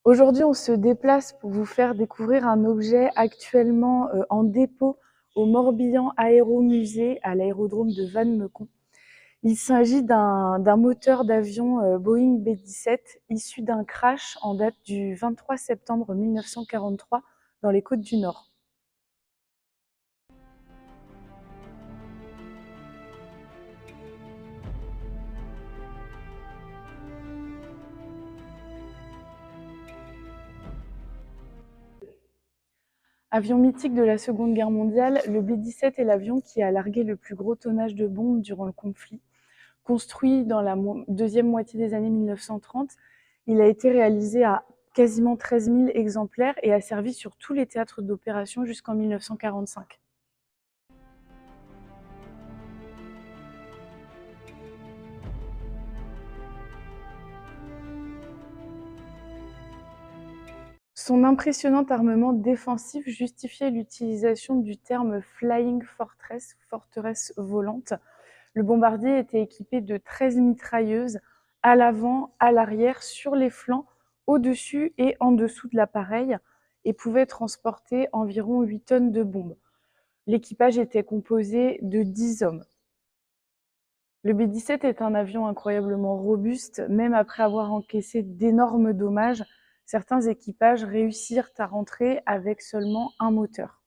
Aujourd'hui, on se déplace pour vous faire découvrir un objet actuellement en dépôt au Morbihan Aéromusée à l'aérodrome de Vannes-Meucon. Il s'agit d'un moteur d'avion Boeing B-17 issu d'un crash en date du 23 septembre 1943 dans les Côtes du Nord. Avion mythique de la Seconde Guerre mondiale, le B-17 est l'avion qui a largué le plus gros tonnage de bombes durant le conflit. Construit dans la deuxième moitié des années 1930, il a été réalisé à quasiment 13 000 exemplaires et a servi sur tous les théâtres d'opération jusqu'en 1945. Son impressionnant armement défensif justifiait l'utilisation du terme « Flying Fortress », forteresse volante. Le bombardier était équipé de 13 mitrailleuses à l'avant, à l'arrière, sur les flancs, au-dessus et en dessous de l'appareil et pouvait transporter environ 8 tonnes de bombes. L'équipage était composé de 10 hommes. Le B-17 est un avion incroyablement robuste, même après avoir encaissé d'énormes dommages. Certains équipages réussirent à rentrer avec seulement un moteur.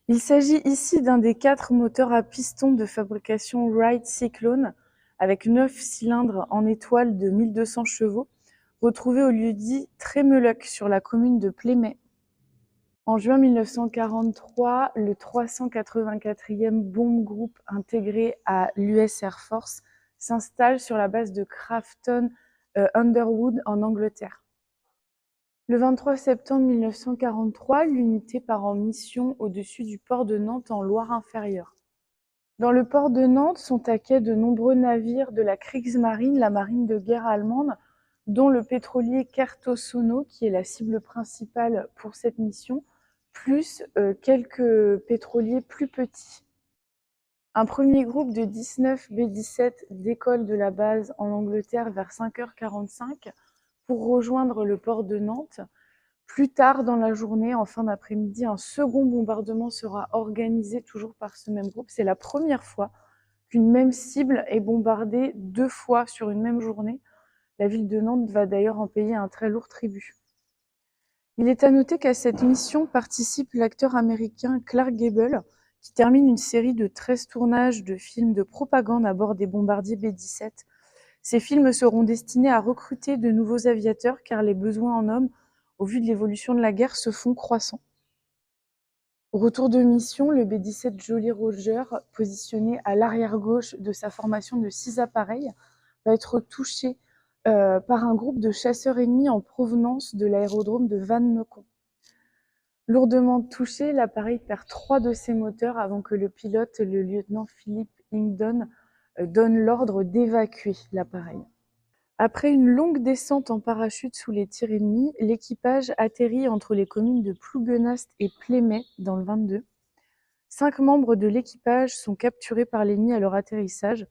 Il s'agit ici d'un des 4 moteurs à piston de fabrication Wright Cyclone, avec 9 cylindres en étoile de 1200 chevaux, retrouvés au lieu-dit Trémeluc sur la commune de Plémet. En juin 1943, le 384e Bomb Group intégré à l'US Air Force s'installe sur la base de Crafton Underwood en Angleterre. Le 23 septembre 1943, l'unité part en mission au-dessus du port de Nantes en Loire-Inférieure. Dans le port de Nantes sont à quai de nombreux navires de la Kriegsmarine, la marine de guerre allemande, dont le pétrolier Kertosono, qui est la cible principale pour cette mission, plus quelques pétroliers plus petits. Un premier groupe de 19 B-17 décolle de la base en Angleterre vers 5h45 pour rejoindre le port de Nantes. Plus tard dans la journée, en fin d'après-midi, un second bombardement sera organisé toujours par ce même groupe. C'est la première fois qu'une même cible est bombardée 2 fois sur une même journée. La ville de Nantes va d'ailleurs en payer un très lourd tribut. Il est à noter qu'à cette mission participe l'acteur américain Clark Gable, qui termine une série de 13 tournages de films de propagande à bord des bombardiers B-17. Ces films seront destinés à recruter de nouveaux aviateurs car les besoins en hommes, au vu de l'évolution de la guerre, se font croissants. Au retour de mission, le B-17 Jolly Roger, positionné à l'arrière-gauche de sa formation de 6 appareils, va être touché par un groupe de chasseurs ennemis en provenance de l'aérodrome de Vannes-Meucon. Lourdement touché, l'appareil perd 3 de ses moteurs avant que le pilote, le lieutenant Philip Ington, donne l'ordre d'évacuer l'appareil. Après une longue descente en parachute sous les tirs ennemis, l'équipage atterrit entre les communes de Plouguenast et Plémet dans le 22. 5 membres de l'équipage sont capturés par l'ennemi à leur atterrissage.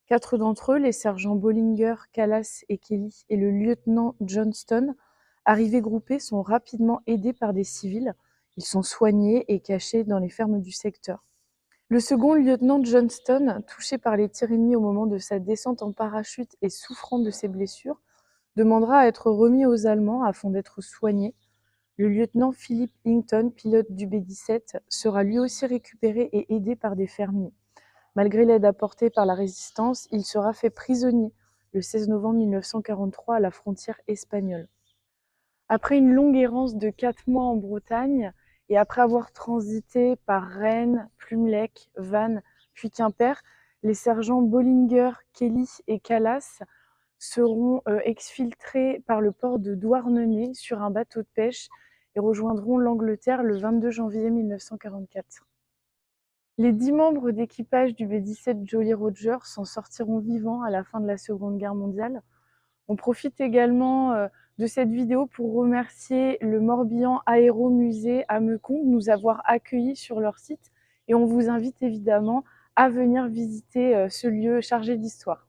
4 d'entre eux, les sergents Bollinger, Callas et Kelly et le lieutenant Johnston, arrivés groupés, sont rapidement aidés par des civils. Ils sont soignés et cachés dans les fermes du secteur. Le second lieutenant Johnston, touché par les tirs ennemis au moment de sa descente en parachute et souffrant de ses blessures, demandera à être remis aux Allemands afin d'être soigné. Le lieutenant Philip Ington, pilote du B-17, sera lui aussi récupéré et aidé par des fermiers. Malgré l'aide apportée par la résistance, il sera fait prisonnier le 16 novembre 1943 à la frontière espagnole. Après une longue errance de 4 mois en Bretagne, et après avoir transité par Rennes, Plumelec, Vannes, puis Quimper, les sergents Bollinger, Kelly et Callas seront exfiltrés par le port de Douarnenez sur un bateau de pêche et rejoindront l'Angleterre le 22 janvier 1944. Les 10 membres d'équipage du B-17 Jolly Roger s'en sortiront vivants à la fin de la Seconde Guerre mondiale. On profite également de cette vidéo pour remercier le Morbihan Aéromusée à Meucon de nous avoir accueillis sur leur site et on vous invite évidemment à venir visiter ce lieu chargé d'histoire.